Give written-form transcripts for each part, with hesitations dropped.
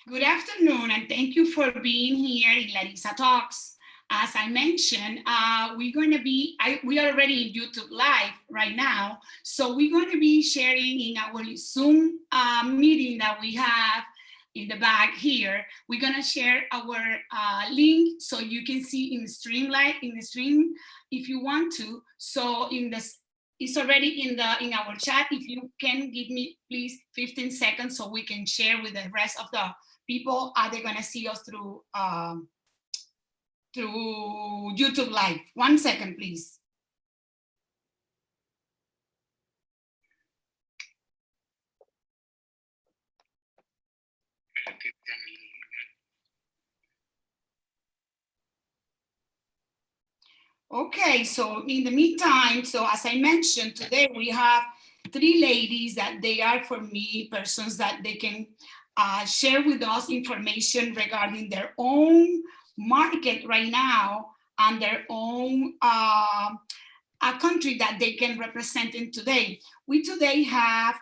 Good afternoon, and thank you for being here in Larissa Talks. As I mentioned, we are already in YouTube Live right now. So we're going to be sharing in our Zoom meeting that we have in the back here. We're going to share our link so you can see in the stream if you want to. So it's already in our chat. If you can give me please 15 seconds so we can share with the rest of the people, are they going to see us through YouTube Live? 1 second, please. Okay, so in the meantime, so as I mentioned, today we have 3 ladies that they are, for me, persons that they can share with us information regarding their own market right now and their own a country that they can represent in today. We today have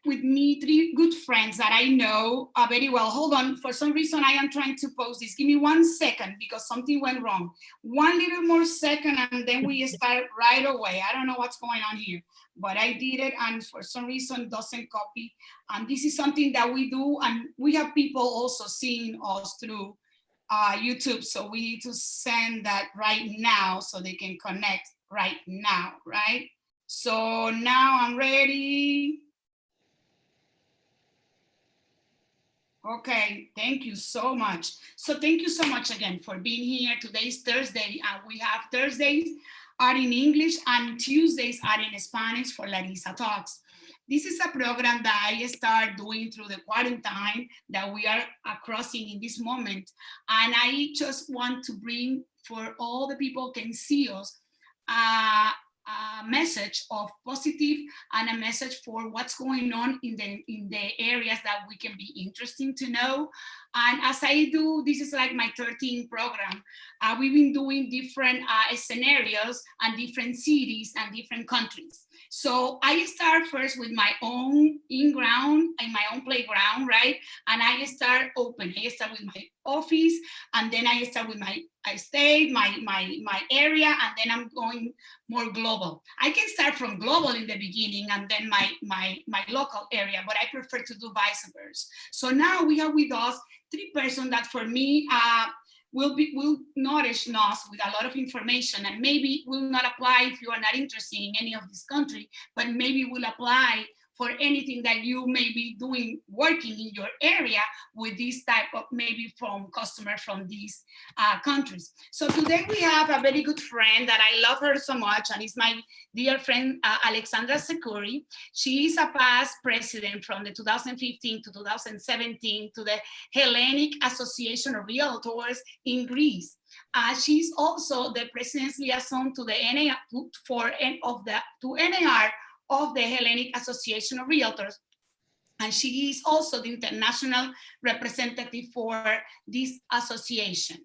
with me 3 good friends that I know very well. Hold on, for some reason I am trying to post this. Give me 1 second because something went wrong. 1 little more second and then we start right away. I don't know what's going on here, but I did it and for some reason it doesn't copy. And this is something that we do, and we have people also seeing us through YouTube, so we need to send that right now so they can connect right now, right? So now I'm ready. Okay, thank you so much. So thank you so much again for being here. Today's Thursday, and we have Thursdays are in English and Tuesdays are in Spanish for Larissa Talks. This is a program that I start doing through the quarantine that we are crossing in this moment. And I just want to bring, for all the people can see us, a message of positive and a message for what's going on in the areas that we can be interesting to know. And as I do, this is like my 13th program. We've been doing different scenarios and different cities and different countries. So I start first with my own in-ground and my own playground, right? And I start open. I start with my office, and then I start with my state, my area, and then I'm going more global. I can start from global in the beginning and then my local area, but I prefer to do vice versa. So now we have with us 3 persons that for me will nourish us with a lot of information, and maybe will not apply if you are not interested in any of this country, but maybe will apply for anything that you may be doing, working in your area with this type of, maybe from customer from these countries. So today we have a very good friend that I love her so much, and it's my dear friend, Alexandra Securi. She is a past president from the 2015 to 2017 to the Hellenic Association of Realtors in Greece. She's also the president's liaison to the NAR, to NAR of the Hellenic Association of Realtors. And she is also the international representative for this association.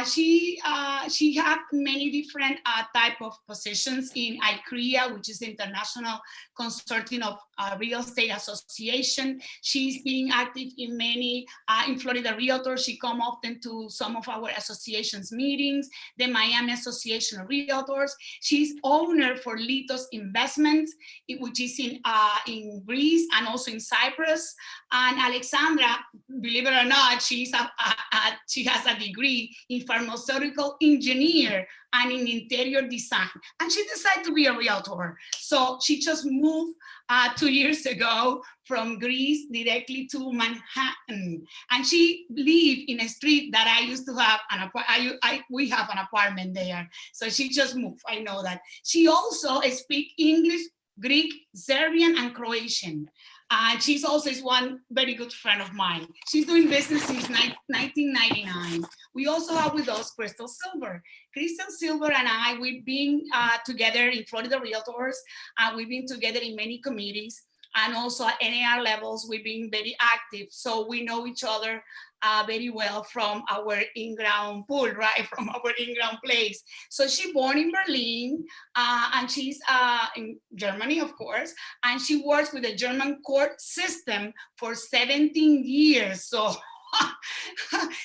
She had many different type of positions in ICREA, which is the International Consortium of Real Estate Association. She's being active in many, in Florida Realtors. She come often to some of our association's meetings, the Miami Association of Realtors. She's owner for Litos Investments, which is in Greece and also in Cyprus. And Alexandra, believe it or not, she has a degree in pharmaceutical engineer and in interior design. And she decided to be a realtor. So she just moved 2 years ago from Greece directly to Manhattan. And she lived in a street that I used to have, we have an apartment there. So she just moved, I know that. She also speaks English, Greek, Serbian, and Croatian. She's also is one very good friend of mine. She's doing business since 1999. We also have with us Crystal Silver. Crystal Silver and I, we've been together in Florida Realtors. We've been together in many committees, and also at NAR levels, we've been very active. So we know each other very well from our in-ground pool, right? From our in-ground place. So she born in Berlin, and she's in Germany, of course, and she works with the German court system for 17 years. So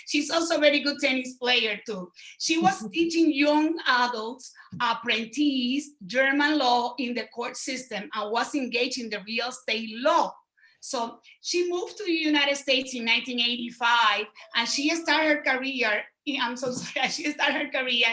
she's also a very good tennis player too. She was teaching young adults, apprentices, German law in the court system and was engaged in the real estate law. So she moved to the United States in 1985, and she started her career, I'm so sorry, she started her career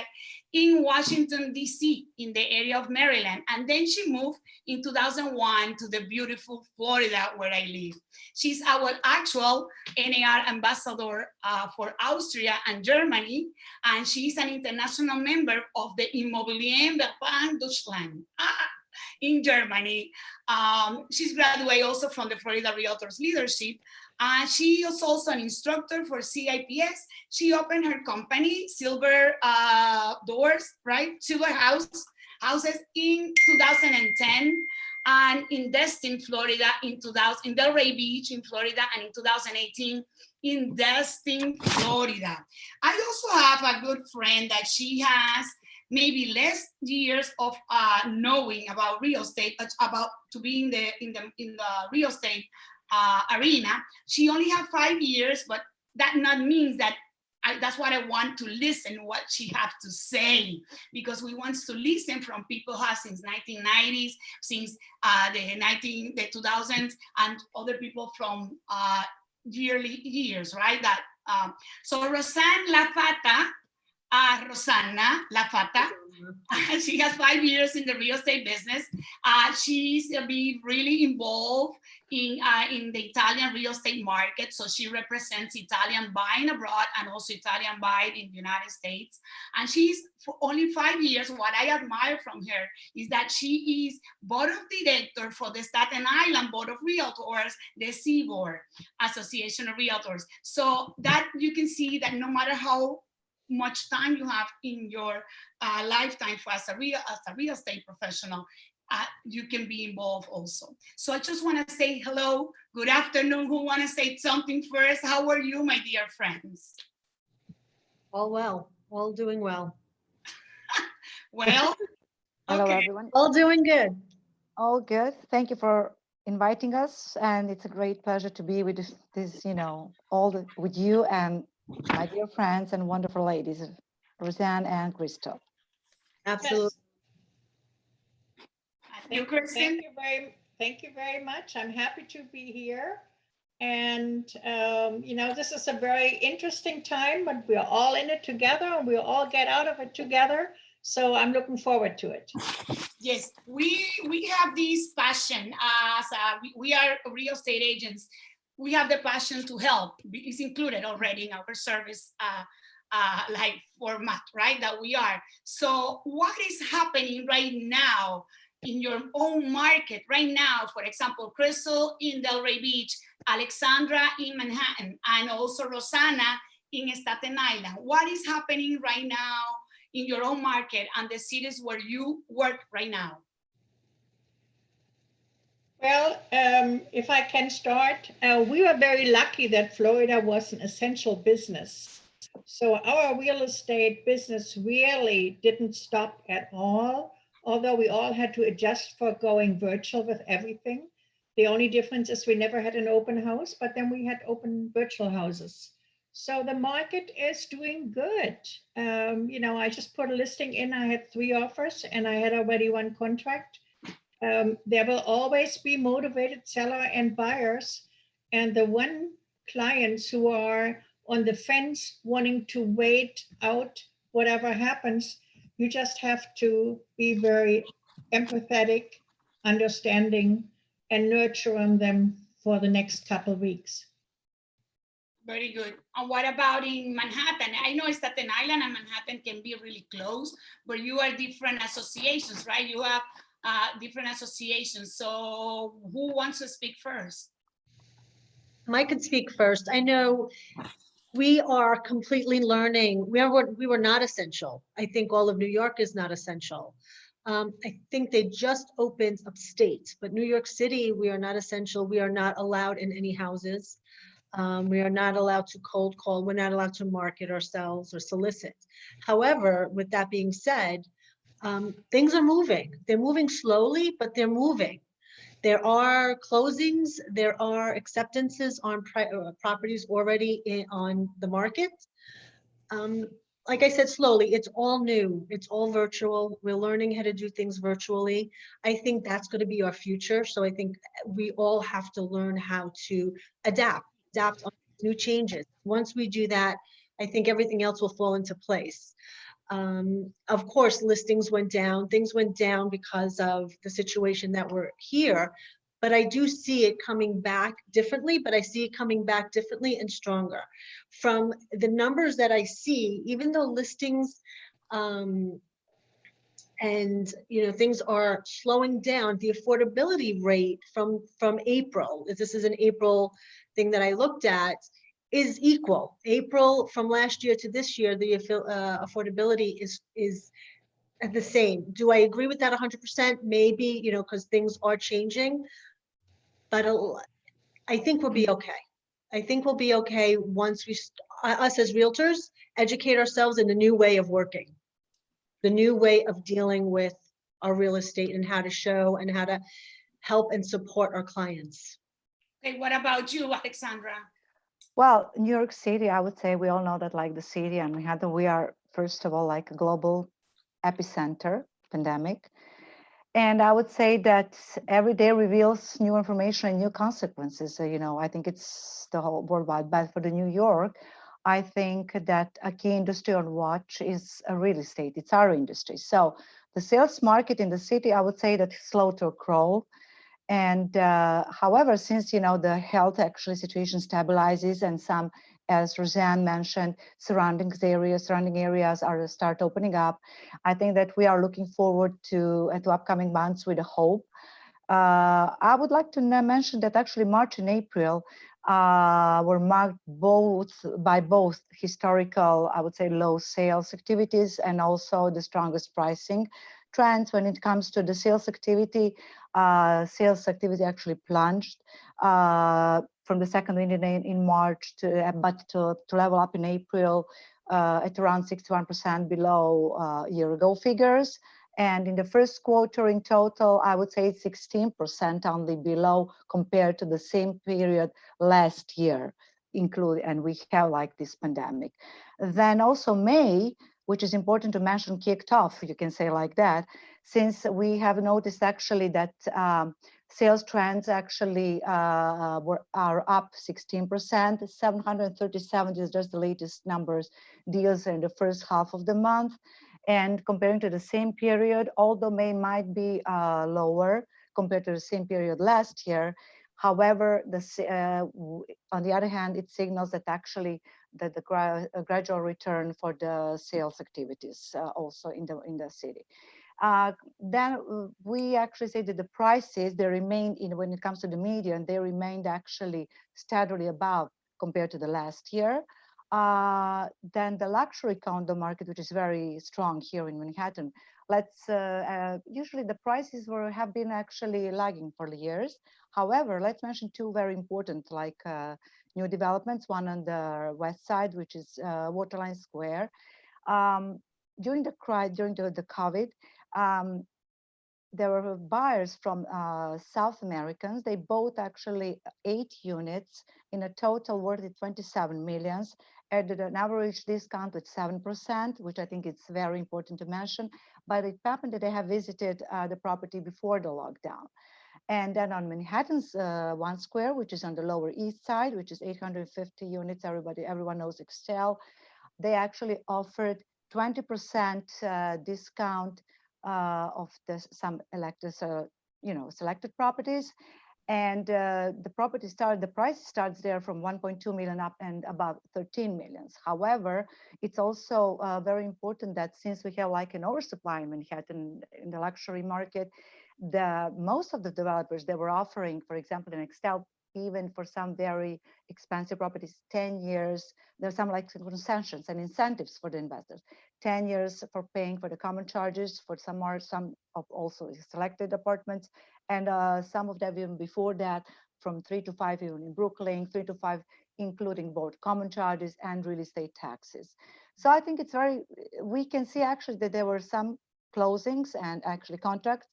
in Washington, D.C., in the area of Maryland. And then she moved in 2001 to the beautiful Florida, where I live. She's our actual NAR ambassador for Austria and Germany, and she's an international member of the Immobilienverband Deutschland in Germany. She's graduated also from the Florida Realtors Leadership. She is also an instructor for CIPS. She opened her company, Silver Doors, right? Silver Houses in 2010, and in Destin, Florida in Delray Beach in Florida, and in 2018 in Destin, Florida. I also have a good friend that she has maybe less years of knowing about real estate, about to be in the real estate arena. She only have 5 years, but that not means that that's what I want to listen what she have to say, because we want to listen from people who have since 1990s, since the 2000s, and other people from years, right? That so Rosanna Lafata. Rosanna Lafata. She has 5 years in the real estate business. She's be really involved in the Italian real estate market. So she represents Italian buying abroad and also Italian buying in the United States. And she's for only 5 years. What I admire from her is that she is board of director for the Staten Island Board of Realtors, the CBOR, Association of Realtors. So that you can see that no matter how much time you have in your lifetime as a real estate professional, you can be involved also. So I just want to say hello, good afternoon. Who want to say something first? How are you, my dear friends? All well, all doing well. Well, hello okay. everyone. All doing good. All good. Thank you for inviting us, and it's a great pleasure to be with this with you and my dear friends and wonderful ladies, Roseanne and Crystal. Absolutely. You, Kristen? Thank you very much. I'm happy to be here. And, this is a very interesting time, but we're all in it together and we'll all get out of it together. So I'm looking forward to it. Yes, we have this passion as we are real estate agents. We have the passion to help. It's included already in our service like format, right? That we are. So what is happening right now in your own market right now? For example, Crystal in Delray Beach, Alexandra in Manhattan, and also Rosanna in Staten Island. What is happening right now in your own market and the cities where you work right now? Well, if I can start, we were very lucky that Florida was an essential business. So our real estate business really didn't stop at all, although we all had to adjust for going virtual with everything. The only difference is we never had an open house, but then we had open virtual houses. So the market is doing good. I just put a listing in. I had 3 offers and I had already 1 contract. There will always be motivated seller and buyers. And the one clients who are on the fence wanting to wait out whatever happens, you just have to be very empathetic, understanding, and nurturing them for the next couple of weeks. Very good. And what about in Manhattan? I know Staten Island and Manhattan can be really close, but you are different associations, right? You have different associations. So who wants to speak first? I could speak first. I know we are completely learning. We were not essential. I think all of New York is not essential. I think they just opened upstate, but New York City, we are not essential. We are not allowed in any houses. We are not allowed to cold call. We're not allowed to market ourselves or solicit. However, with that being said, things are moving. They're moving slowly, but they're moving. There are closings, there are acceptances on properties already on the market. Um, like I said, slowly, it's all new. It's all virtual. We're learning how to do things virtually. I think that's going to be our future. So I think we all have to learn how to adapt on new changes. Once we do that, I think everything else will fall into place. Of course, listings went down, things went down because of the situation that we're here, but I do see it coming back differently, but I see it coming back differently and stronger. From the numbers that I see, even though listings and things are slowing down, the affordability rate from April, this is an April thing that I looked at, is equal. April from last year to this year, the affordability is the same. Do I agree with that 100%? Maybe, because things are changing, but I think we'll be okay. I think we'll be okay once us as realtors educate ourselves in the new way of working, the new way of dealing with our real estate and how to show and how to help and support our clients. Okay, what about you, Alexandra? Well, New York City, I would say we all know that like the city and Manhattan, we are first of all like a global epicenter pandemic. And I would say that every day reveals new information and new consequences. So, I think it's the whole worldwide. But for the New York, I think that a key industry on watch is real estate. It's our industry. So the sales market in the city, I would say that it's slow to crawl. And however, since the health actually situation stabilizes and some, as Roseanne mentioned, surrounding areas are start opening up, I think that we are looking forward to upcoming months with a hope. I would like to mention that actually March and April were marked by both historical, I would say, low sales activities and also the strongest pricing trends. When it comes to the sales activity actually plunged from the second in March to level up in April at around 61% below year ago figures. And in the first quarter in total, I would say 16% only below compared to the same period last year, and we have like this pandemic. Then also May, which is important to mention, kicked off, you can say like that, since we have noticed actually that sales trends actually are up 16%, 737 is just the latest numbers, deals in the first half of the month. And comparing to the same period, although May might be lower compared to the same period last year, however, on the other hand, it signals that actually that the gradual return for the sales activities also in the city. Then we actually say that the prices, they remain, when it comes to the median, they remained actually steadily above compared to the last year. Then the luxury condo market, which is very strong here in Manhattan, usually the prices have been actually lagging for the years. However, let's mention two very important new developments, one on the west side, which is Waterline Square. During the COVID, there were buyers from South Americans. They bought actually 8 units in a total worth of 27 millions at an average discount with 7%, which I think it's very important to mention. But it happened that they have visited the property before the lockdown. And then on Manhattan's One Square, which is on the Lower East Side, which is 850 units, everyone knows Excel, they actually offered 20% discount of some selected properties. And the price starts there from 1.2 million up and above 13 millions. However, it's also very important that since we have like an oversupply in Manhattan in the luxury market, most of the developers, they were offering, for example, in Excel, even for some very expensive properties, 10 years, there's some like concessions and incentives for the investors. 10 years for paying for the common charges for some of also selected apartments, and some of them even before that, from 3 to 5 even in Brooklyn, 3 to 5 including both common charges and real estate taxes. So I think it's very, we can see actually that there were some closings and actually contracts,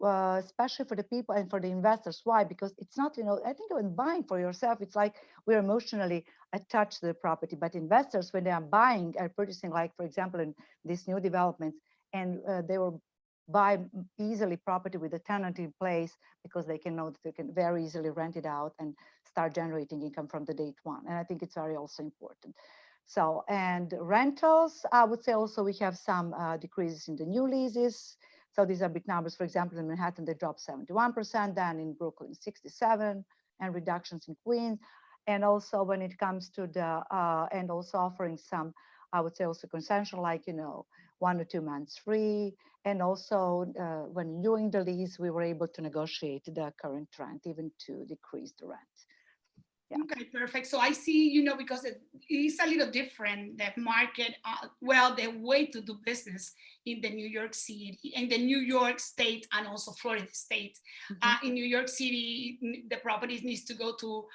especially for the people and for the investors. Why? Because it's not, I think when buying for yourself, it's like we're emotionally attached to the property. But investors, when they are buying and purchasing, like for example, in these new developments, and they will buy easily property with a tenant in place because they can know that they can very easily rent it out and start generating income from the date one. And I think it's very also important. So, and rentals, I would say also we have some decreases in the new leases. So these are big numbers. For example, in Manhattan, they dropped 71%, then in Brooklyn, 67%, and reductions in Queens. And also when it comes to the, and also offering some, I would say also concession, like, 1 or 2 months free. And also when doing the lease, we were able to negotiate the current rent, even to decrease the rent. Yeah. Okay, perfect. So I see, because it is a little different, the market, well, the way to do business in the New York City, in the New York State, and also Florida State. In New York City, the properties needs to go to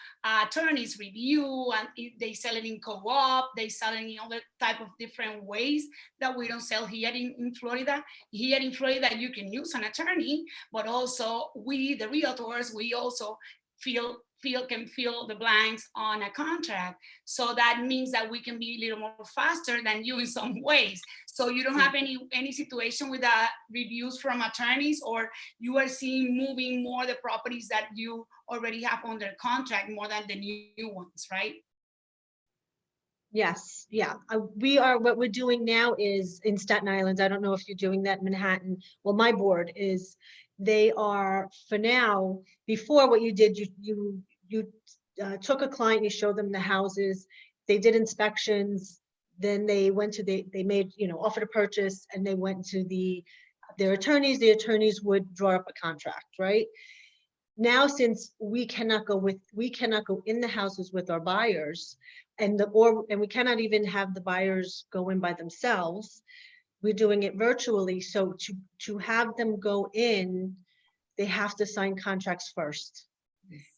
attorneys review, and they sell it in co-op, they sell it in other type of different ways that we don't sell here in Florida. Here in Florida, you can use an attorney, but also we, the realtors, we also can fill the blanks on a contract. So that means that we can be a little more faster than you in some ways. So you don't have any situation with reviews from attorneys, or you are seeing moving more the properties that you already have under contract more than the new ones, right? Yes, yeah. What we're doing now is in Staten Island. I don't know if you're doing that in Manhattan. Well, my board is, they are, for now, before what you did, you took a client, you showed them the houses, they did inspections, then they went to they made, offered a purchase, and they went to their attorneys. The attorneys would draw up a contract, right? Now, since we cannot go in the houses with our buyers, and we cannot even have the buyers go in by themselves, we're doing it virtually. So to have them go in, they have to sign contracts first.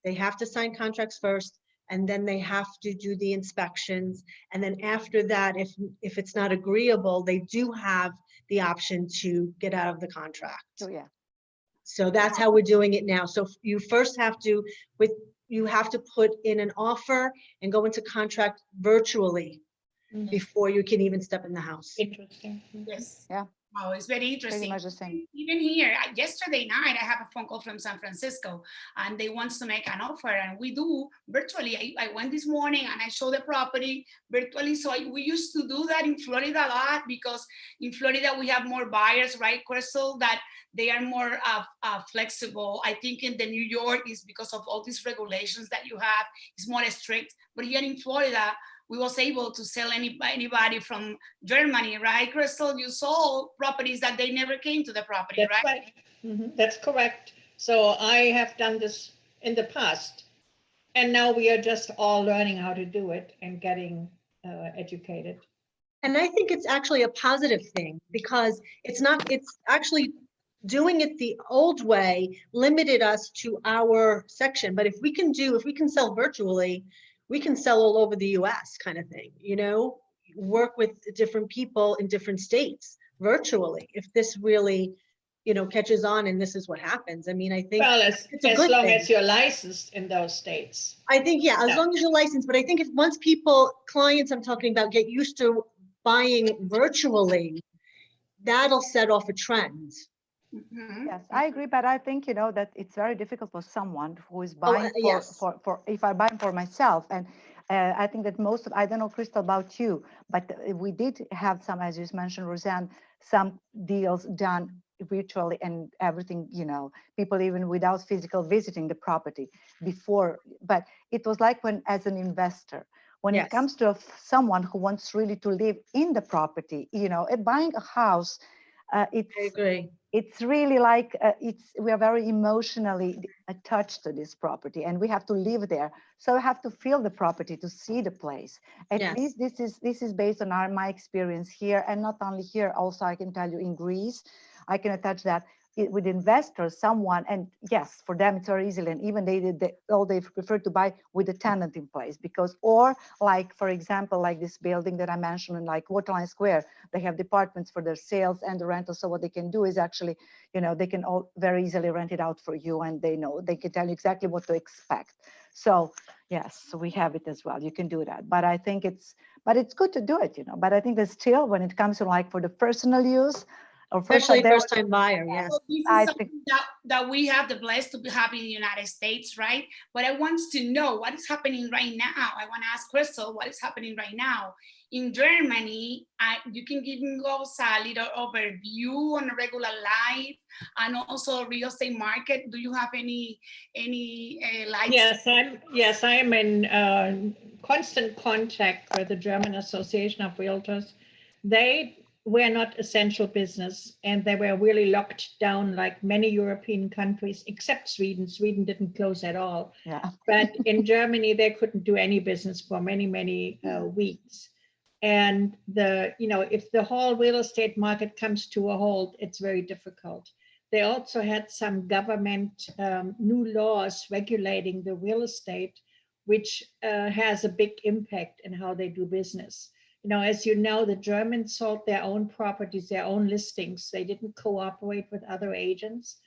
They have to sign contracts first, and then they have to do the inspections. And then after that, if it's not agreeable, they do have the option to get out of the contract. So yeah. So that's how we're doing it now. So you first have to, you have to put in an offer and go into contract virtually before you can even step in the house. Interesting. Yes. Yeah. Oh, it's very interesting. Pretty much the same. Even here, yesterday night, I have a phone call from San Francisco, and they want to make an offer, and we do virtually. I went this morning and I showed the property virtually. So we used to do that in Florida a lot, because in Florida we have more buyers, right, Crystal, that they are more flexible. I think in the New York is because of all these regulations that you have, it's more strict. But here in Florida, we was able to sell anybody from Germany, right, Crystal? You sold properties that they never came to the property, That's right. That's correct. So I have done this in the past, and now we are just all learning how to do it and getting educated. And I think it's actually a positive thing, because it's actually doing it the old way limited us to our section. But if we can sell virtually, we can sell all over the US, kind of thing, work with different people in different states virtually. If this really, catches on and this is what happens. I mean, I think it's a good long thing. as you're licensed in those states. I think, yeah, as long as you're licensed. But I think if once clients I'm talking about, get used to buying virtually, that'll set off a trend. Yes, I agree, but I think that it's very difficult for someone who is Oh, buying yes. for if I buy for myself, and I think that I don't know, Crystal, about you, but we did have some, as you mentioned, Roseanne, some deals done virtually and everything, people even without physical visiting the property before. But it was like when, as an investor, when Yes. it comes to someone who wants really to live in the property, buying a house, I agree. it's really like we are very emotionally attached to this property, and we have to live there. So we have to feel the property to see the place. At Yes. least this is based on my experience here, and not only here. Also, I can tell you in Greece, I can attach that with investors, someone, and yes, for them it's very easy, and even they prefer to buy with a tenant in place, because, or like, for example, like this building that I mentioned, in like Waterline Square, they have departments for their sales and the rental. So what they can do is actually, they can all very easily rent it out for you, and they can tell you exactly what to expect. So yes, we have it as well. You can do that, but I think it's good to do it, but I think that still, when it comes to like for the personal use, or Especially there- first-time buyer, yes. So this is I something that we have the blessed to have in the United States, right? But I want to know what is happening right now. I want to ask Crystal what is happening right now in Germany. You can give us a little overview on a regular life and also real estate market. Do you have any lights? Yes, I am in constant contact with the German Association of Realtors. They were not essential business, and they were really locked down like many European countries, except Sweden. Sweden didn't close at all. Yeah. But in Germany, they couldn't do any business for many, many weeks. And if the whole real estate market comes to a halt, it's very difficult. They also had some government new laws regulating the real estate, which has a big impact in how they do business. As you know, the Germans sold their own properties, their own listings. They didn't cooperate with other agents.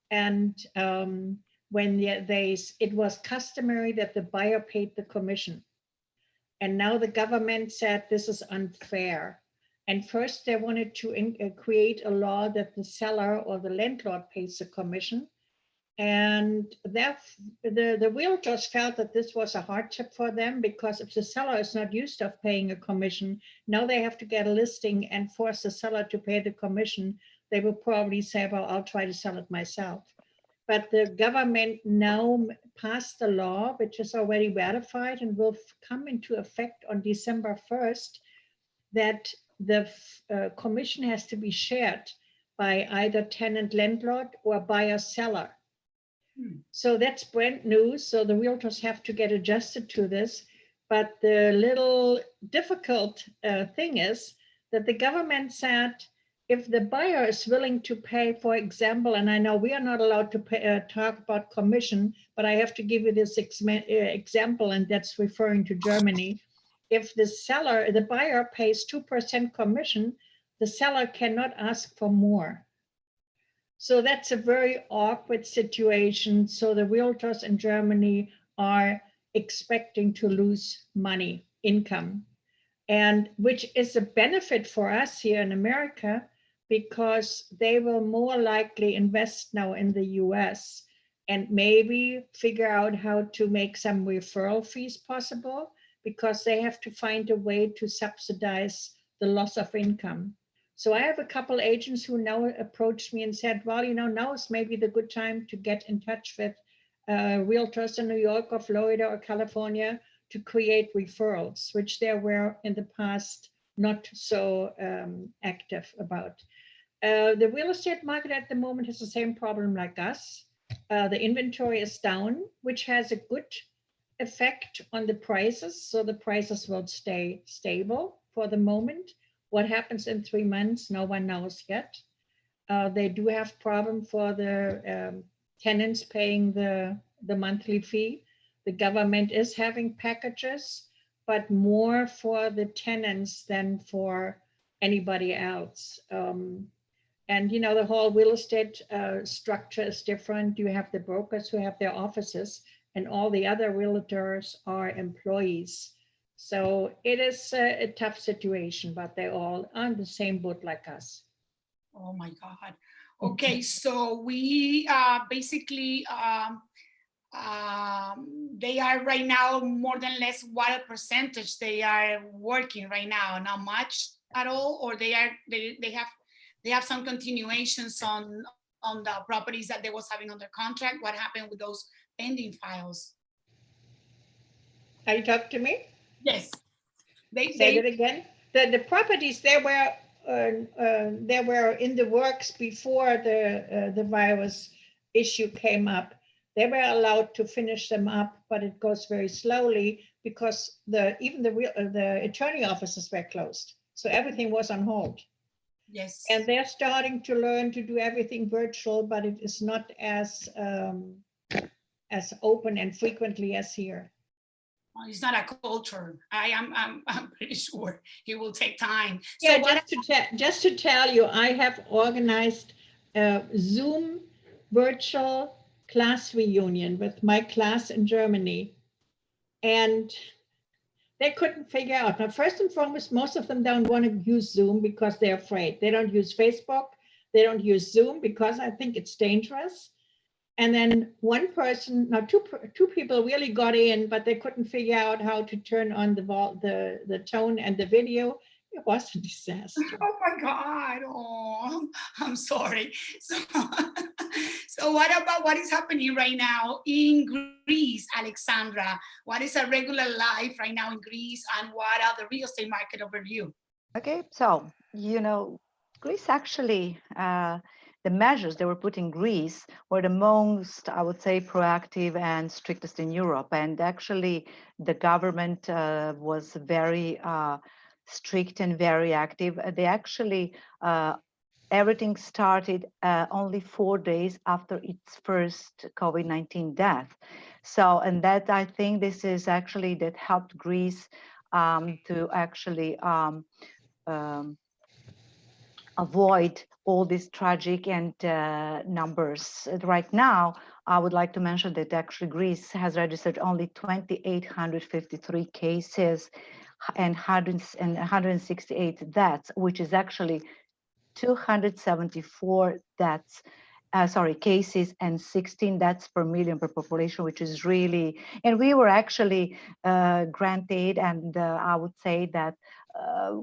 And it was customary that the buyer paid the commission. And now the government said this is unfair. And first they wanted to create a law that the seller or the landlord pays the commission. And the realtors felt that this was a hardship for them, because if the seller is not used to paying a commission, now they have to get a listing and force the seller to pay the commission. They will probably say, well, I'll try to sell it myself. But the government now passed a law, which is already ratified and will come into effect on December 1st, that the commission has to be shared by either tenant landlord or buyer seller. So that's brand new. So the realtors have to get adjusted to this. But the little difficult thing is that the government said, if the buyer is willing to pay, for example, and I know we are not allowed to talk about commission, but I have to give you this example, and that's referring to Germany. If the buyer pays 2% commission, the seller cannot ask for more. So that's a very awkward situation. So the realtors in Germany are expecting to lose money, income, and which is a benefit for us here in America, because they will more likely invest now in the US and maybe figure out how to make some referral fees possible, because they have to find a way to subsidize the loss of income. So I have a couple agents who now approached me and said, well, now is maybe the good time to get in touch with realtors in New York or Florida or California to create referrals, which they were in the past not so active about. The real estate market at the moment has the same problem like us. The inventory is down, which has a good effect on the prices. So the prices will stay stable for the moment. What happens in 3 months, no one knows yet. They do have problem for the tenants paying the monthly fee. The government is having packages, but more for the tenants than for anybody else. And the whole real estate structure is different. You have the brokers who have their offices, and all the other realtors are employees. So it is a tough situation, but they're all on the same boat like us. Oh my God. Okay, so we basically, they are right now more than less what a percentage they are working right now? Not much at all, or they have some continuations on the properties that they was having under contract. What happened with those pending files? Are you talking to me? Yes. Say that again. The properties they were in the works before the virus issue came up. They were allowed to finish them up, but it goes very slowly because even the attorney offices were closed, so everything was on hold. Yes. And they're starting to learn to do everything virtual, but it is not as open and frequently as here. Well, it's not a culture. I'm pretty sure it will take time. So Yeah, what? just to tell you, I have organized a Zoom virtual class reunion with my class in Germany, and they couldn't figure out. Now, first and foremost, most of them don't want to use Zoom because they're afraid. They don't use Facebook. They don't use Zoom because I think it's dangerous. And then one person, now two people really got in, but they couldn't figure out how to turn on the tone and the video. It was a disaster. Oh my God! Oh, I'm sorry. So, so what about what is happening right now in Greece, Alexandra? What is a regular life right now in Greece, and what are the real estate market overview? Okay, so, Greece actually, the measures they were put in Greece were the most, I would say, proactive and strictest in Europe. And actually, the government was very strict and very active. They actually, everything started only 4 days after its first COVID-19 death. So, and that I think this is actually that helped Greece to actually um, avoid all these tragic and numbers. Right now, I would like to mention that actually Greece has registered only 2,853 cases and 168 deaths, which is actually 274 deaths. Cases and 16 deaths per million per population, which is really, and we were actually granted, and I would say that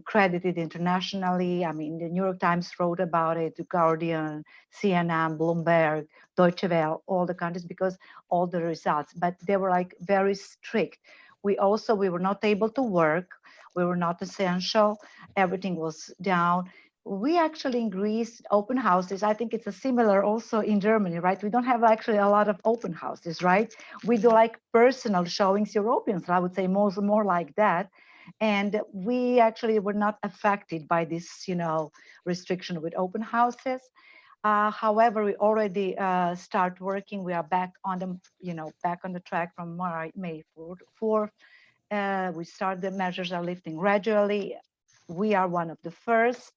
credited internationally. I mean, the New York Times wrote about it, The Guardian, CNN, Bloomberg, Deutsche Welle, all the countries, because all the results, but they were like very strict. We were not able to work. We were not essential. Everything was down. We actually in Greece, open houses, I think it's a similar also in Germany, right? We don't have actually a lot of open houses, right? We do like personal showings, Europeans, I would say more like that. And we actually were not affected by this, restriction with open houses. However, we already start working. We are back on the track from May 4th. We start, the measures are lifting gradually. We are one of the first.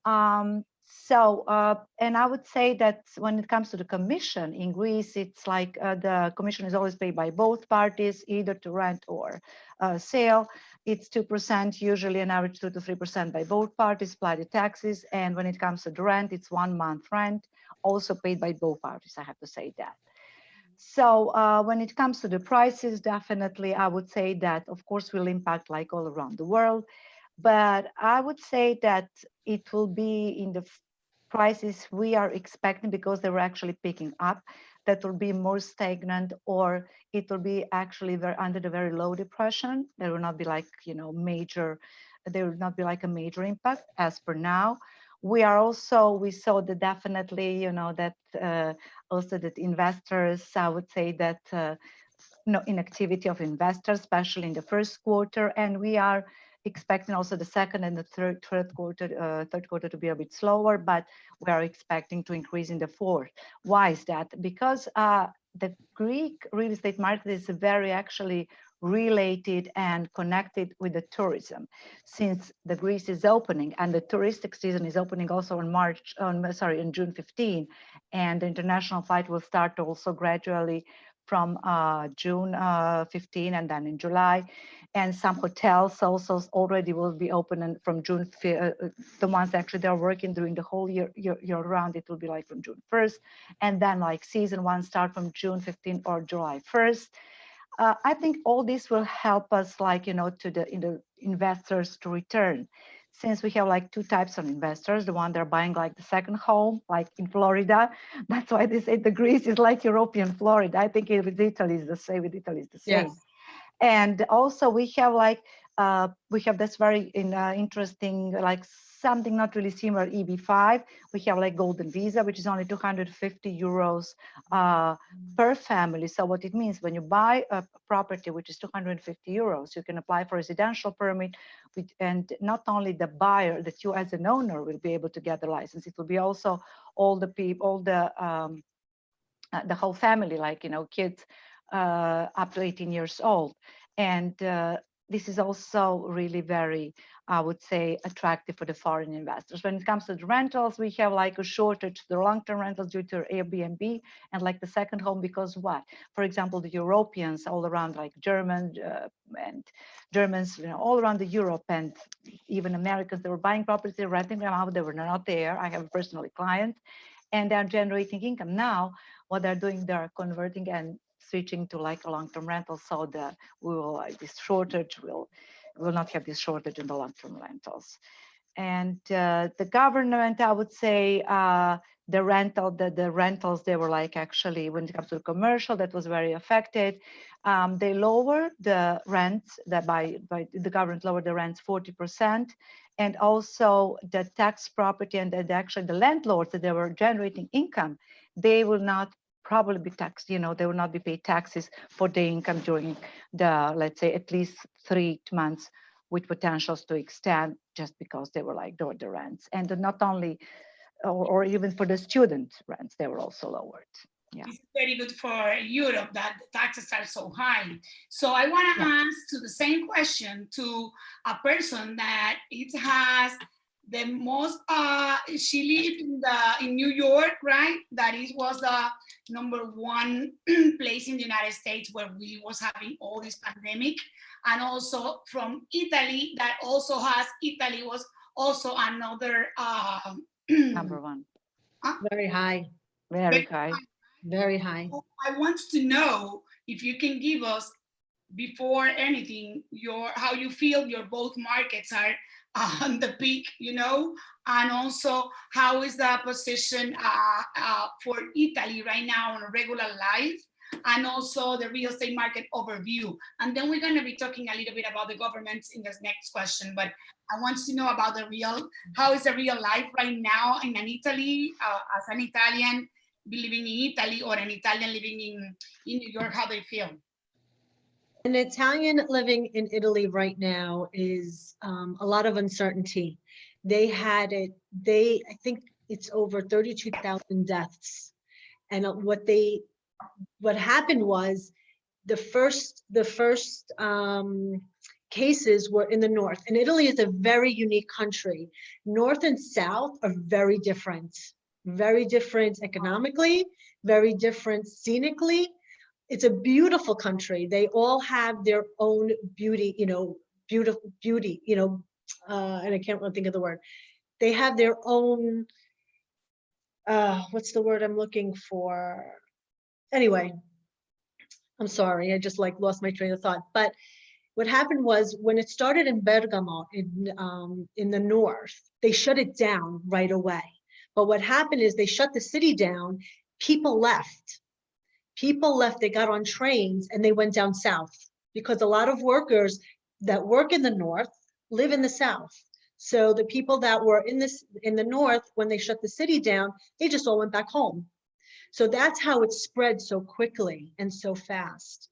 And I would say that when it comes to the commission in Greece, it's like the commission is always paid by both parties, either to rent or sale. It's 2%, usually an average 2 to 3% by both parties, apply the taxes. And when it comes to the rent, it's 1 month rent, also paid by both parties, I have to say that. So when it comes to the prices, definitely, I would say that, of course, will impact like all around the world. But I would say that it will be in the prices we are expecting, because they were actually picking up, that will be more stagnant, or it will be actually under the very low depression. There will not be like, there will not be like a major impact as per now. We saw that definitely, that also that investors, I would say that, inactivity of investors, especially in the first quarter, and we are expecting also the second and the third quarter to be a bit slower, but we are expecting to increase in the fourth. Why is that? Because the Greek real estate market is very actually related and connected with the tourism, since the Greece is opening and the touristic season is opening also in June 15, and the international flight will start also gradually from June 15 and then in July. And some hotels also already will be open from June, the ones actually they're working during the whole year round, it will be like from June 1st. And then like season one start from June 15 or July 1st. I think all this will help us to the investors to return, since we have like two types of investors, the one they're buying like the second home, like in Florida. That's why they say the Greece is like European Florida. I think with Italy is the same. Yes. And also we have this very interesting, like something not really similar, EB5. We have like golden visa, which is only 250 euros per family. So what it means, when you buy a property which is 250 euros, you can apply for residential permit and not only the buyer, that you as an owner will be able to get the license, it will be also all the people, all the whole family, like, you know, kids up to 18 years old. And this is also really very, I would say, attractive for the foreign investors. When it comes to the rentals, we have like a shortage, the long-term rentals due to Airbnb and like the second home, because what? For example, the Europeans all around, like Germans, you know, all around the Europe and even Americans, they were buying properties, they were renting them out, they were not there. I have a personal client, and they're generating income. Now, what they're doing, they're converting and switching to like a long-term rental, so that we will this shortage will not have this shortage in the long-term rentals. And the government, I would say, the rentals, they were like, actually, when it comes to commercial, that was very affected. They lowered the rents, by the government lowered the rents 40%. And also the tax property and actually the landlords that they were generating income, they will not probably be taxed, you know, they will not be paid taxes for the income during the, let's say, at least 3 months, with potentials to extend, just because they were like the rents. And not only, or even for the student rents, they were also lowered. Yeah. It's very good for Europe that the taxes are so high. So I want to ask to the same question to a person that it has the most, she lived in New York, right? That it was the #1 place in the United States where we was having all this pandemic. And also from Italy, that also has, Italy was also another #1. Very high, Very high. very high. I want to know if you can give us, before anything, how you feel your both markets are on the peak, you know, and also how is the position for Italy right now on a regular life, and also the real estate market overview. And then we're going to be talking a little bit about the governments in this next question, but I want to know about how is the real life right now in an Italy, as an Italian living in Italy or an Italian living in New York, how they feel. An Italian living in Italy right now is a lot of uncertainty. They had it, I think it's over 32,000 deaths. And what happened was the first cases were in the north. And Italy is a very unique country. North and south are very different economically, very different scenically. It's a beautiful country. They all have their own beauty, you know, beautiful beauty, you know, and I can't really think of the word. They have their own, what's the word I'm looking for? Anyway, I'm sorry, I just like lost my train of thought. But what happened was, when it started in Bergamo in the north, they shut it down right away. But what happened is they shut the city down, people left. They got on trains and they went down south, because a lot of workers that work in the north live in the south. So the people that were in the north, when they shut the city down, they just all went back home. So that's how it spread so quickly and so fast.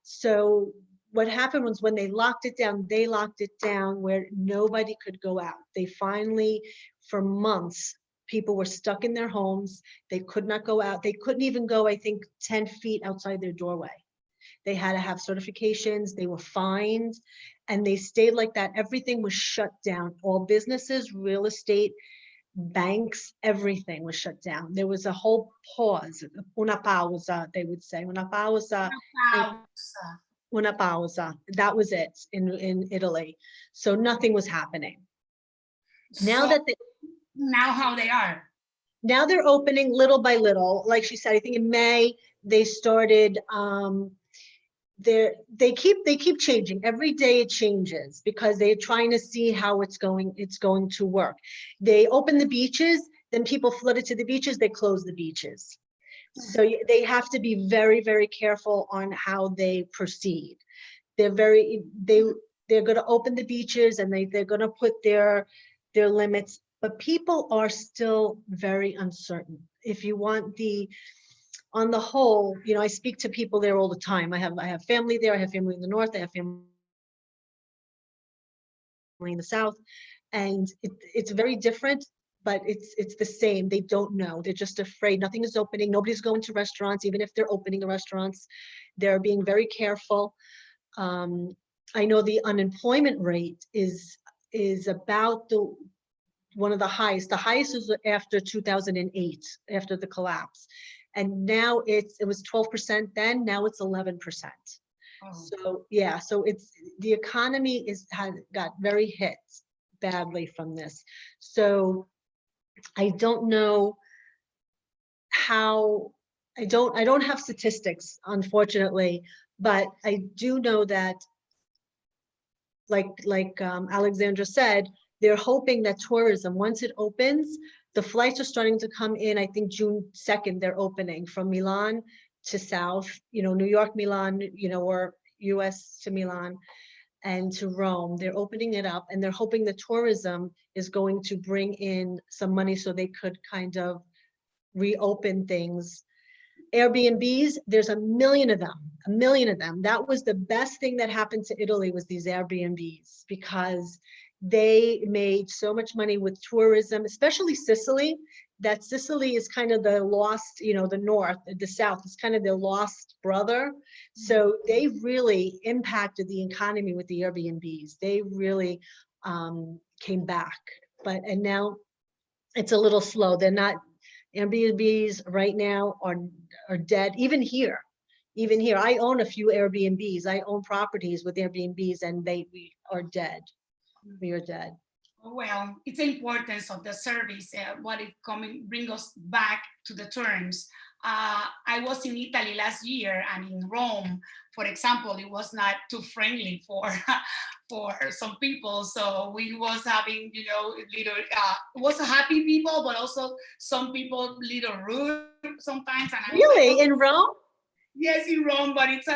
So what happened was, when they locked it down where nobody could go out. They finally, for months, people were stuck in their homes. They could not go out. They couldn't even go, I think, 10 feet outside their doorway. They had to have certifications. They were fined, and they stayed like that. Everything was shut down. All businesses, real estate, banks, everything was shut down. There was a whole pause, una pausa, they would say, una pausa. Una pausa. That was it in Italy. So nothing was happening. Now how they are? Now they're opening little by little. Like she said, I think in May they started. They keep changing. Every day it changes, because they're trying to see how it's going to work. They open the beaches, then people flooded to the beaches. They close the beaches. So they have to be very, very careful on how they proceed. They're going to open the beaches, and they're going to put their limits. But people are still very uncertain. If you want on the whole, you know, I speak to people there all the time. I have family there. I have family in the north. I have family in the South. And it's very different, but it's the same. They don't know. They're just afraid. Nothing is opening. Nobody's going to restaurants, even if they're opening the restaurants. They're being very careful. I know the unemployment rate is about one of the highest. The highest is after 2008, after the collapse. And now it was 12% then, now it's 11%. Oh. So yeah, so it's the economy has got very hit badly from this. So I don't know how, I don't have statistics, unfortunately, but I do know that like Alexandra said, they're hoping that tourism, once it opens, the flights are starting to come in. I think June 2nd, they're opening from Milan to South, New York, Milan, or US to Milan and to Rome. They're opening it up and they're hoping the tourism is going to bring in some money so they could kind of reopen things. Airbnbs, there's a million of them. That was the best thing that happened to Italy, was these Airbnbs, because they made so much money with tourism, especially Sicily. That Sicily is kind of the lost, the north, the south is kind of their lost brother. So they really impacted the economy with the Airbnbs. They really came back, and now it's a little slow. They're not, Airbnbs right now are dead. Even here, I own a few Airbnbs. I own properties with Airbnbs, and we are dead. We are dead. Well, it's the importance of the service, what it bring us back to the terms. I was in Italy last year, and in Rome, for example, it was not too friendly for some people. So we was having, little, it was happy people, but also some people little rude sometimes. And Really, in Rome? Yes, in Rome, but it's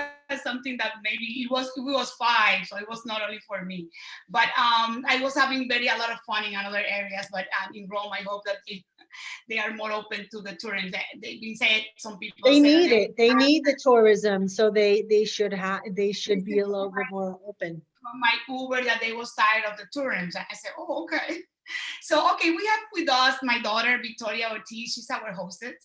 something that maybe it was 5, so it was not only for me. But I was having a lot of fun in other areas. But in Rome, I hope that they are more open to the tourism. They've been said, some people They need that it. They need the tourism, so they should be a little bit more open. from my Uber that they was tired of the tourism. And I said, oh, okay. So, okay, we have with us my daughter, Victoria Ortiz. She's our hostess,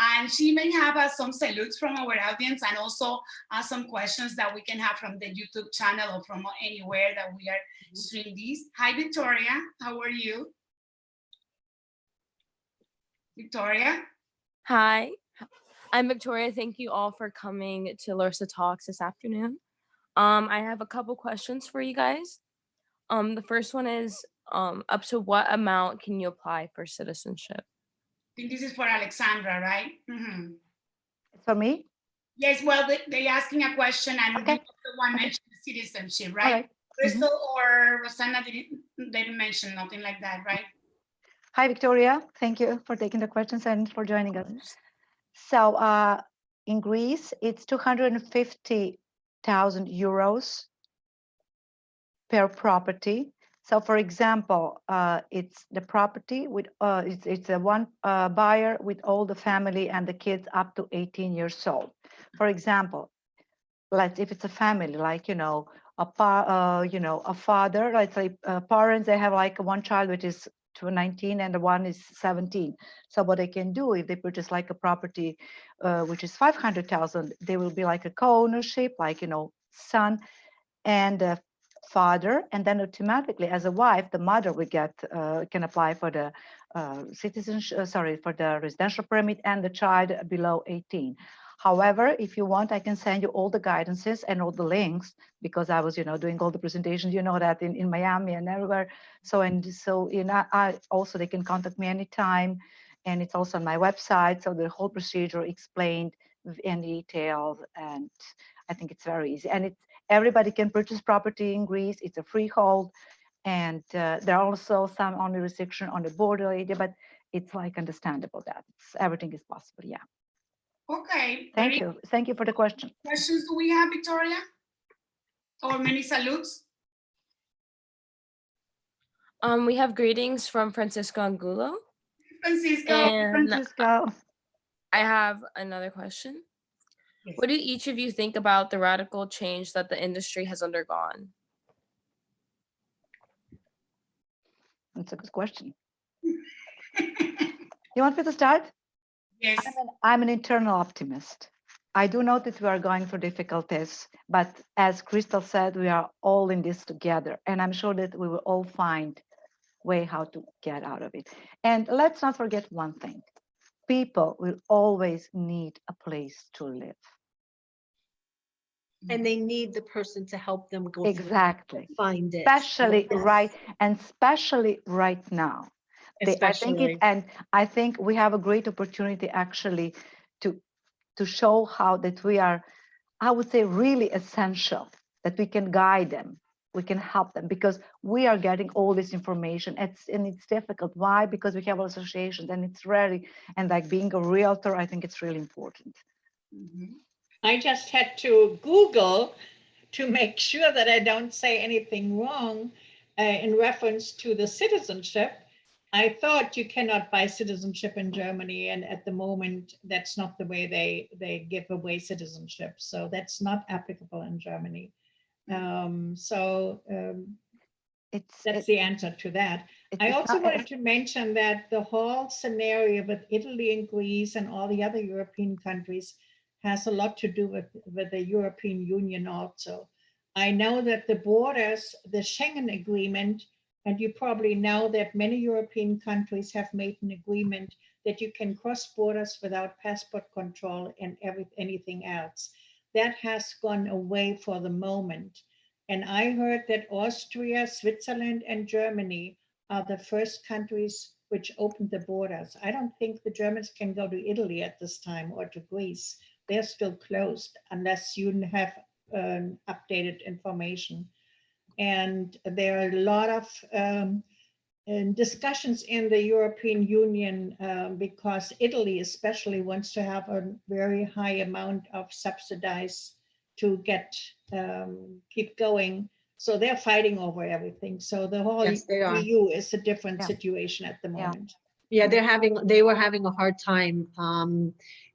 and she may have some salutes from our audience, and also some questions that we can have from the YouTube channel or from anywhere that we are streaming these. Hi, Victoria. How are you? Victoria? Hi, I'm Victoria. Thank you all for coming to Larissa Talks this afternoon. I have a couple questions for you guys. The first one is, up to what amount can you apply for citizenship? I think this is for Alexandra, right? Mm-hmm. It's for me? Yes, well, they're asking a question, and Okay. you the one mentioned citizenship, right? All right. Crystal or Rosanna didn't mention nothing like that, right? Hi, Victoria. Thank you for taking the questions and for joining us. So in Greece, it's 250,000 euros per property. So for example, it's the property with, it's a one buyer with all the family and the kids up to 18 years old. For example, if it's a family, like, a father, let's say parents, they have like one child, which is 19 and the one is 17. So what they can do if they purchase like a property, which is 500,000, they will be like a co-ownership, like, son and father, and then automatically as a wife, the mother will get, can apply for the for the residential permit, and the child below 18. However, if you want, I can send you all the guidances and all the links, because I was, doing all the presentations, that in Miami and everywhere. So I also, they can contact me anytime, and it's also on my website. So the whole procedure explained in details, and I think it's very easy. And everybody can purchase property in Greece. It's a freehold, and there are also some only restriction on the border area, but it's like understandable that everything is possible. Yeah. Okay. Thank you. Thank you for the question. Questions do we have, Victoria? Or many salutes? We have greetings from Francisco Angulo. Francisco. And Francisco. I have another question. Yes. What do each of you think about the radical change that the industry has undergone? That's a good question. You want me to start? Yes. I'm an internal optimist. I do know that we are going through difficulties, but as Crystal said, we are all in this together. And I'm sure that we will all find way how to get out of it. And let's not forget one thing. People will always need a place to live. And they need the person to help them go through, Exactly. find it. Especially Yes. right, and especially right now. Especially. I think we have a great opportunity actually to show how that we are, I would say, really essential, that we can guide them, we can help them, because we are getting all this information. It's difficult. Why? Because we have associations, and it's rarely, and like being a realtor, I think it's really important. I just had to Google to make sure that I don't say anything wrong in reference to the citizenship. I thought you cannot buy citizenship in Germany, and at the moment, that's not the way they give away citizenship. So that's not applicable in Germany. That's the answer to that. I also wanted to mention that the whole scenario with Italy and Greece and all the other European countries has a lot to do with the European Union also. I know that the borders, the Schengen agreement, and you probably know that many European countries have made an agreement that you can cross borders without passport control and anything else. That has gone away for the moment. And I heard that Austria, Switzerland, and Germany are the first countries which opened the borders. I don't think the Germans can go to Italy at this time or to Greece. They're still closed unless you have updated information. And there are a lot of discussions in the European Union because Italy especially wants to have a very high amount of subsidies to get keep going. So they're fighting over everything. So the whole EU is a different situation at the moment. Yeah, they were having a hard time.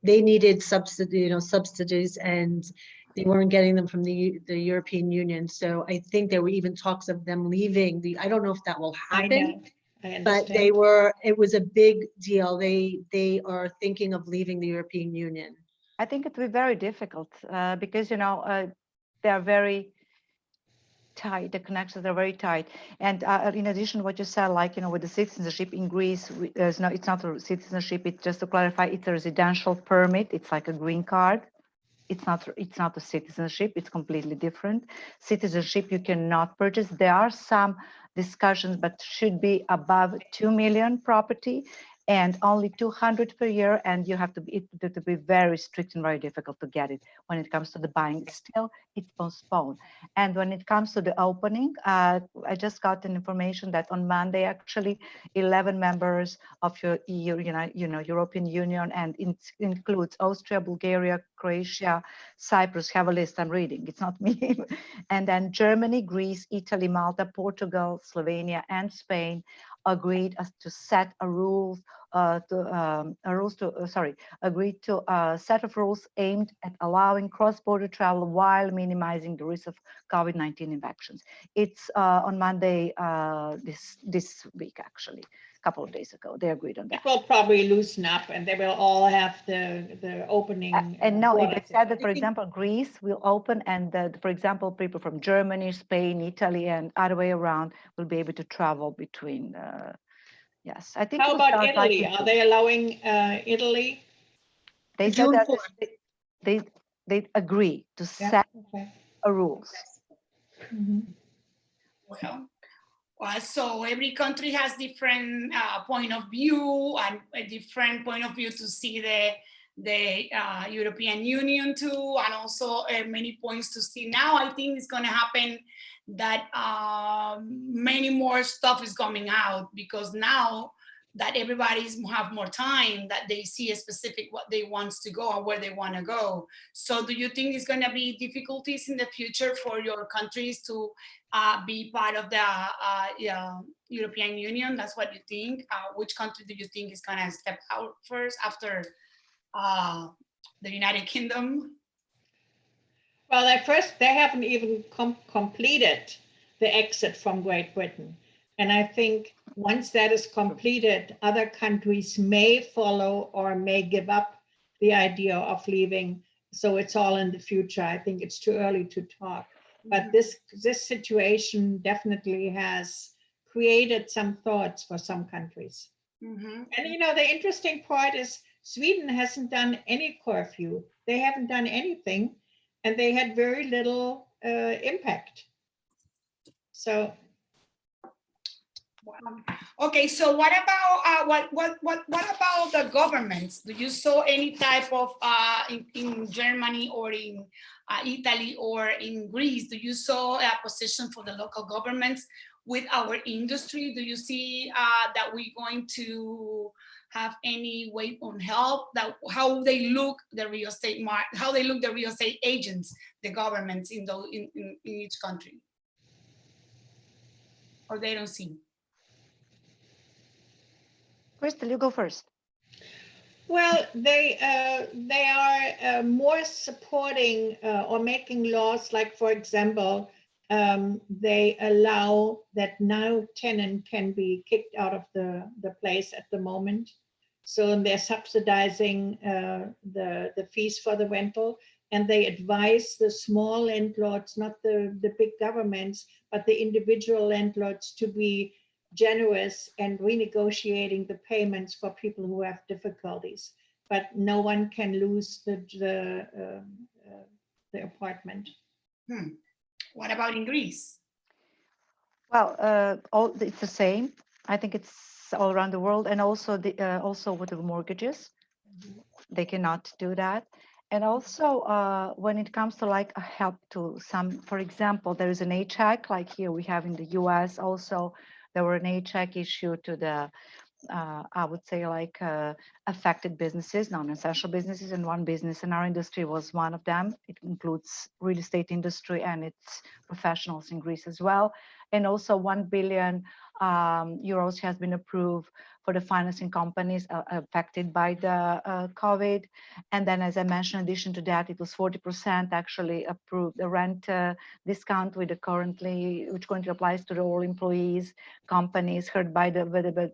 They needed subsidies, and they weren't getting them from the European Union. So I think there were even talks of them leaving. I don't know if that will happen. I but it was a big deal. They are thinking of leaving the European Union. I think it will be very difficult because they are very tight. The connections are very tight. And in addition, what you said, like with the citizenship in Greece, it's not a citizenship. It's just to clarify, it's a residential permit. It's like a green card. It's not a citizenship. It's completely different. Citizenship you cannot purchase. There are some discussions, but should be above 2 million property and only 200 per year. And you have to be very strict and very difficult to get it. When it comes to the buying, still it's postponed. And when it comes to the opening, I just got an information that on Monday, actually 11 members of your EU, European Union, and it includes Austria, Bulgaria, Croatia, Cyprus, have a list I'm reading, it's not me. And then Germany, Greece, Italy, Malta, Portugal, Slovenia, and Spain agreed to set agreed to a set of rules aimed at allowing cross-border travel while minimizing the risk of COVID-19 infections. It's on Monday this week, actually. Couple of days ago, they agreed on that. It will probably loosen up, and they will all have the opening. And no, they said that, for example, Greece will open, and for example, people from Germany, Spain, Italy, and other way around will be able to travel between. Yes, I think. How about Italy? Are they allowing Italy? They said that they agree to set rules. Well, so every country has different point of view and a different point of view to see the European Union too, and also many points to see. Now I think it's going to happen that many more stuff is coming out, because now that everybody's have more time, that they see a specific what they wants to go and where they want to go. So do you think it's going to be difficulties in the future for your countries to be part of the European Union? That's what you think? Which country do you think is going to step out first after the United Kingdom? Well, they haven't even completed the exit from Great Britain. And I think once that is completed, other countries may follow or may give up the idea of leaving. So it's all in the future. I think it's too early to talk. But this situation definitely has created some thoughts for some countries. Mhm. And you know, the interesting part is Sweden hasn't done any curfew. They haven't done anything, and they had very little impact. So Wow. Okay, so what about what about the governments? Do you saw any type of in Germany or in Italy or in Greece? Do you saw a position for the local governments with our industry? Do you see that we're going to have any weight on help? That how they look the real estate market, how they look the real estate agents, the governments in those in each country, or they don't see? Crystal, you go first. well, they are more supporting or making laws, like for example, they allow that no tenant can be kicked out of the place at the moment. So they're subsidizing the fees for the rental, and they advise the small landlords, not the big governments, but the individual landlords to be generous and renegotiating the payments for people who have difficulties. But no one can lose the apartment. What about in Greece? Well, it's the same. I think it's all around the world, and also also with the mortgages, they cannot do that. And also, when it comes to like a help to some, for example, there is an aid check, like here we have in the U.S. Also, there were an aid check issued to the I would say like affected businesses, non-essential businesses, and one business in our industry was one of them. It includes real estate industry and its professionals in Greece as well. And also 1 billion euros has been approved for the financing companies affected by the COVID. And then, as I mentioned, in addition to that, it was 40% actually approved the rent discount which currently applies to all employees, companies hurt by the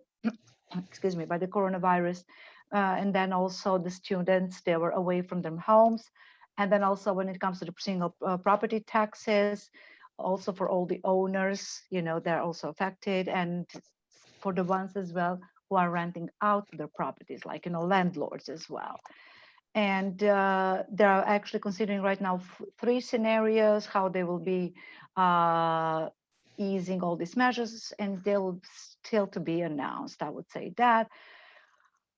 excuse me, by the coronavirus. And then also the students, they were away from their homes. And then also when it comes to the single property taxes, also for all the owners, you know, they're also affected. And for the ones as well who are renting out their properties, like, you know, landlords as well. And they're actually considering right now 3 scenarios, how they will be easing all these measures, and they'll still to be announced, I would say that.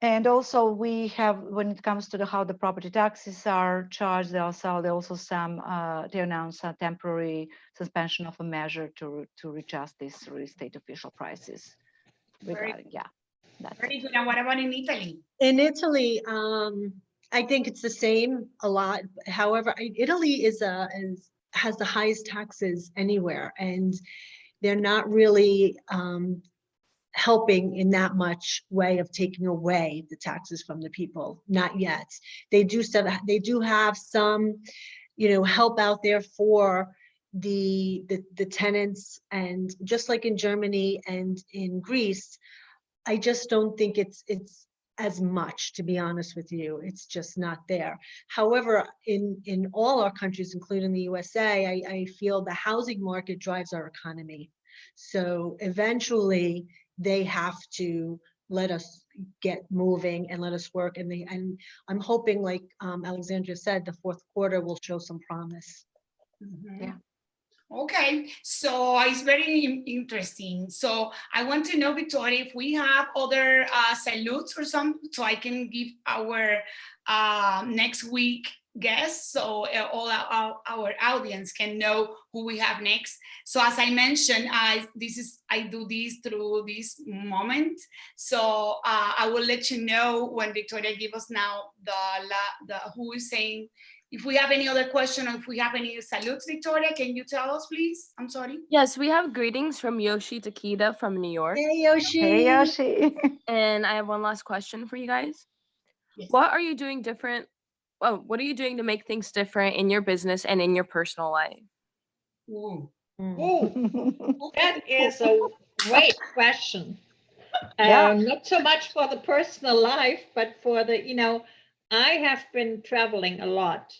And also we have, when it comes to how the property taxes are charged, they announce a temporary suspension of a measure to readjust these real estate official prices. Regarding, yeah, that's Very it. good. And what about in Italy? In Italy, I think it's the same a lot. However, Italy has the highest taxes anywhere, and they're not really helping in that much way of taking away the taxes from the people. Not yet. They do have some, you know, help out there for the tenants, and just like in Germany and in Greece, I just don't think it's as much, to be honest with you. It's just not there. However, in all our countries, including the USA, I feel the housing market drives our economy. So eventually they have to let us get moving and let us work. And I'm hoping, like Alexandria said, the fourth quarter will show some promise. Yeah. Okay, so it's very interesting. So I want to know, Victoria, if we have other salutes or something, so I can give our next week guests, so all our audience can know who we have next. So as I mentioned, I do this through this moment. So I will let you know when Victoria give us now the who is saying. If we have any other question, or if we have any salutes, Victoria, can you tell us, please? I'm sorry. Yes, we have greetings from Yoshi Takeda from New York. Hey, Yoshi. Hey, Yoshi. And I have one last question for you guys. Yes. What are you doing different? Well, what are you doing to make things different in your business and in your personal life? Ooh. Ooh, that is a Great question. Yeah. Not so much for the personal life, but for the, I have been traveling a lot.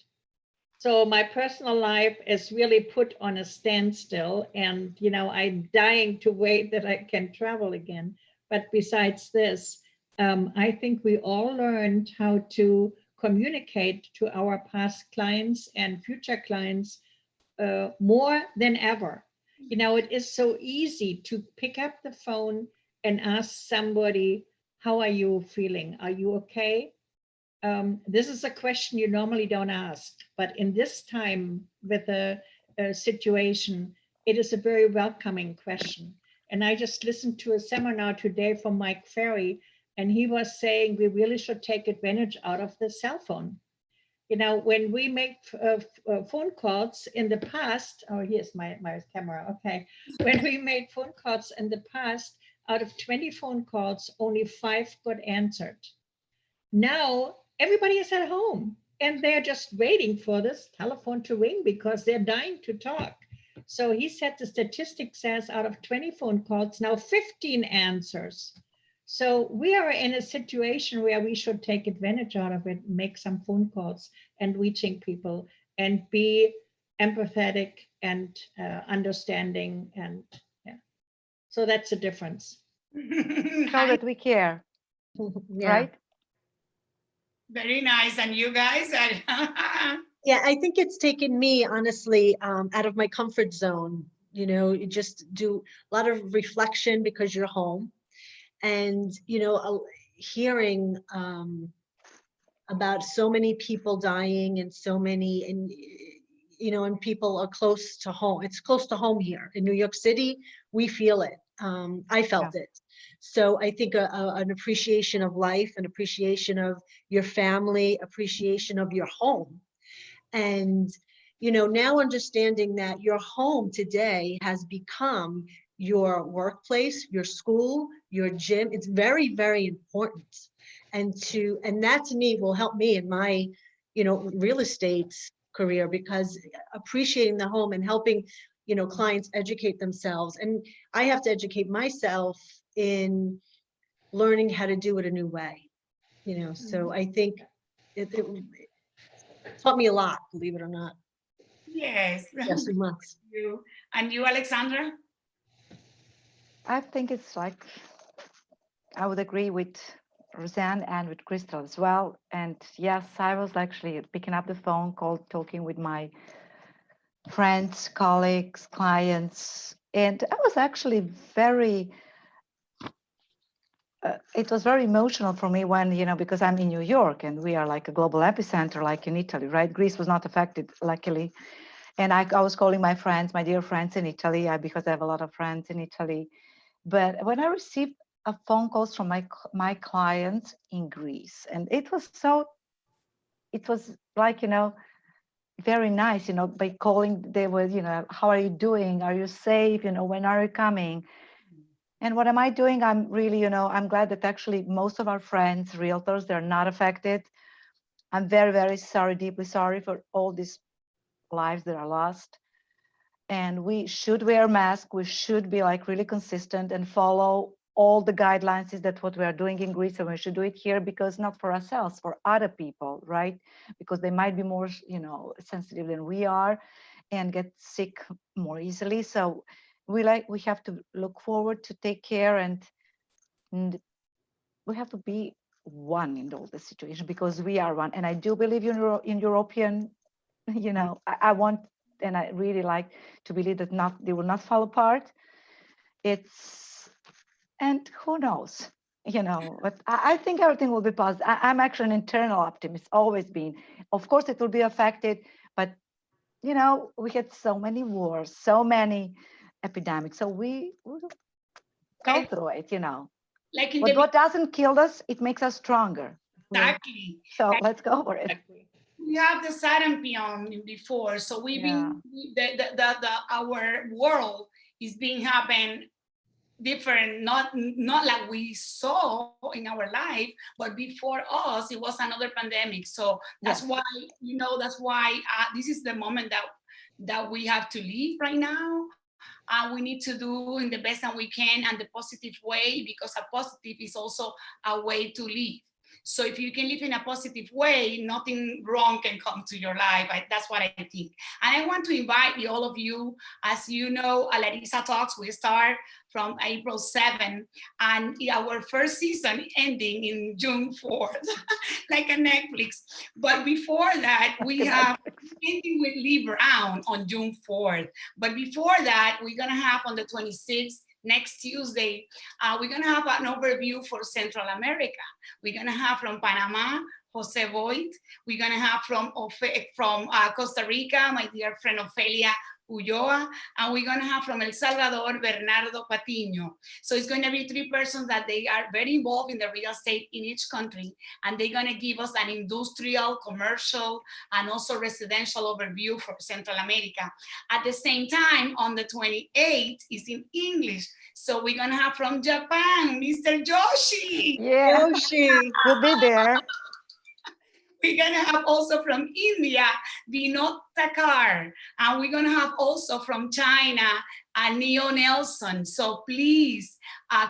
So my personal life is really put on a standstill, and I'm dying to wait that I can travel again. But besides this, I think we all learned how to communicate to our past clients and future clients more than ever. It is so easy to pick up the phone and ask somebody, "How are you feeling? Are you okay?" This is a question you normally don't ask, but in this time with a situation, it is a very welcoming question. And I just listened to a seminar today from Mike Ferry, and he was saying we really should take advantage out of the cell phone. When we make phone calls in the past, oh, here's my camera. Okay. When we made phone calls in the past, out of 20 phone calls, only 5 got answered. Now everybody is at home and they're just waiting for this telephone to ring because they're dying to talk. So he said the statistic says out of 20 phone calls, now 15 answers. So we are in a situation where we should take advantage out of it, make some phone calls and reaching people and be empathetic and understanding. And yeah, so that's the difference. Show that we care, Yeah. right? Very nice. And you guys are Yeah, I think it's taken me honestly out of my comfort zone. You just do a lot of reflection because you're home, and hearing about so many people dying and so many, and people are close to home. It's close to home here in New York City. We feel it. I felt it. So I think an appreciation of life, an appreciation of your family, appreciation of your home. And, now understanding that your home today has become your workplace, your school, your gym. It's very, very important. And that to me will help me in my, real estate career, because appreciating the home and helping, clients educate themselves. And I have to educate myself in learning how to do it a new way, so I think it taught me a lot, believe it or not. yes. Yes, 2 months. You. And you, Alexandra? I think it's like, I would agree with Roseanne and with Crystal as well. And yes, I was actually picking up the phone call, talking with my friends, colleagues, clients. And I was actually it was very emotional for me when, because I'm in New York and we are like a global epicenter, like in Italy, right? Greece was not affected, luckily. And I was calling my friends, my dear friends in Italy, because I have a lot of friends in Italy. But when I received a phone calls from my clients in Greece, and it was like, very nice, by calling, they were, how are you doing? Are you safe? When are you coming? And what am I doing? I'm really, I'm glad that actually most of our friends, realtors, they're not affected. I'm very, very sorry, deeply sorry for all these lives that are lost. And we should wear masks. We should be like really consistent and follow all the guidelines. Is that what we are doing in Greece? And we should do it here, because not for ourselves, for other people, right? Because they might be more, sensitive than we are and get sick more easily. So we have to look forward to take care, and we have to be one in all the situation, because we are one. And I do believe in European, I want, and I really like to believe that they will not fall apart. And who knows, but I think everything will be positive. I'm actually an internal optimist, always been. Of course, it will be affected, but we had so many wars, so many epidemics, so we will go through it, Like in But the what doesn't kill us, it makes us stronger. exactly. So let's go for it. We have the sarampion before, so we've been our world is being happen different, not like we saw in our life, but before us it was another pandemic. So that's why this is the moment that we have to live right now. we need to do in the best that we can and the positive way, because a positive is also a way to live. So if you can live in a positive way, nothing wrong can come to your life. That's what I think. And I want to invite all of you, as you know, Larissa Talks, we start from April 7th, and our first season ending in June 4th, like a Netflix. But before that, we have ending with Lee Brown on June 4th. But before that, we're gonna have on the 26th, next Tuesday, we're gonna have an overview for Central America. We're gonna have from Panama, Jose Voigt. We're gonna have from Costa Rica, my dear friend Ofelia Ulloa, and we're gonna have from El Salvador, Bernardo Patiño. So it's gonna be 3 persons that they are very involved in the real estate in each country, and they're gonna give us an industrial, commercial, and also residential overview for Central America. At the same time, on the 28th is in English. So we're gonna have from Japan, Mr. Joshi. Yeah, Yoshi. we'll be there. We're gonna have also from India, Vinod Takar, and we're gonna have also from China, Neo Nelson. So please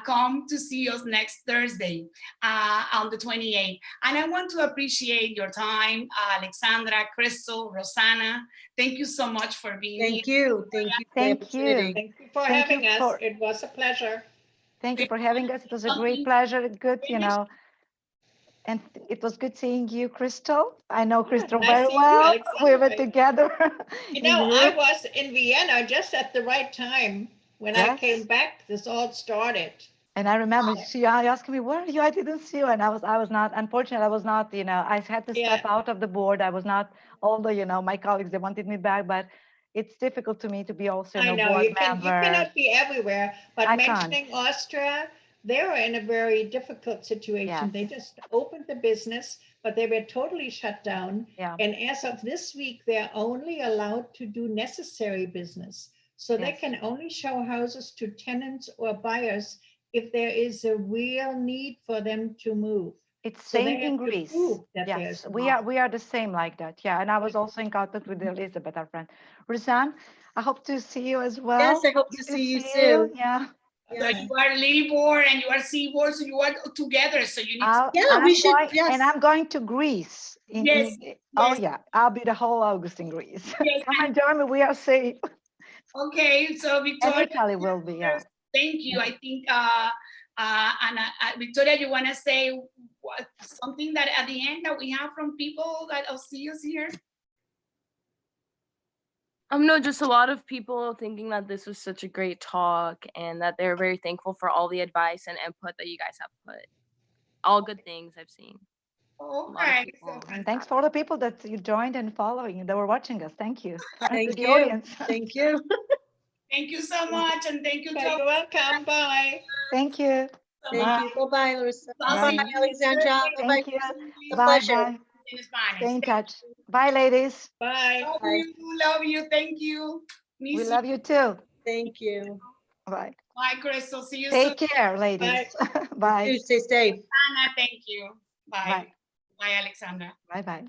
come to see us next Thursday on the 28th. And I want to appreciate your time, Alexandra, Crystal, Rosanna. Thank you so much for being Thank here. you. Thank you. for the Thank opportunity. you. Thank you for Thank you having us. for- It was a pleasure. Thank you for having us. It was a great pleasure. Good, you know. And it was good seeing you, Crystal. I know Crystal nice very seeing you, well. We were Alexandra. together. You in know, I Europe. was in Vienna just at the right time. When I Yes. came back, this all started. And I remember she asked me, "Where are you? I didn't see you." And I was not, unfortunately, I was not, you know, I had to step out of the board. I was not, although, you know, my colleagues, they wanted me back, but it's difficult to me to be also I a know board you member. cannot be everywhere, but I can't. mentioning Austria, they were in a very difficult situation. Yes. They just opened the business, but they were totally shut down. Yeah. And as of this week, they're only allowed to do necessary business. So they Yes. can only show houses to tenants or buyers if there is a real need for them to move. It's So they same in have to Greece. prove that Yes, there's we are the same like that. Yeah, and I was also in contact with Elizabeth, our friend. Roseanne, I hope to see you as well. Yes, I hope to Good see you soon. Yeah. So you are Libor and you are Seaboard, so you are together. So you need to. Yeah, we should, yes. And I'm going to Greece. Yes, Oh yes. yeah, I'll be the whole August in Greece. Yes, Come and join me. We are safe. Okay, so And Victoria. Italy will be. Yeah. Thank you. I think, Victoria, you want to say something that at the end that we have from people that will see us here? No, just a lot of people thinking that this was such a great talk and that they're very thankful for all the advice and input that you guys have put. All good things I've seen. Okay. people. And thanks for all the people that you joined and following, that were watching us. Thank you. Thank To the you. audience. Thank you. Thank you so much, and thank you. Okay, you're welcome. Bye. Thank you. Thank you. Bye-bye, Larissa. I'll Bye, see you Alexandra. Thursday. Bye-bye. Thank you. A Bye pleasure. bye. In Spanish. Stay in touch. Bye, ladies. Bye. Love you. Thank you. We Miss love you too. Thank you. Bye. Bye, Crystal. See you soon. Take care, ladies. Bye. You stay safe. Anna, thank you. Bye. Bye. Bye, Alexandra. Bye bye.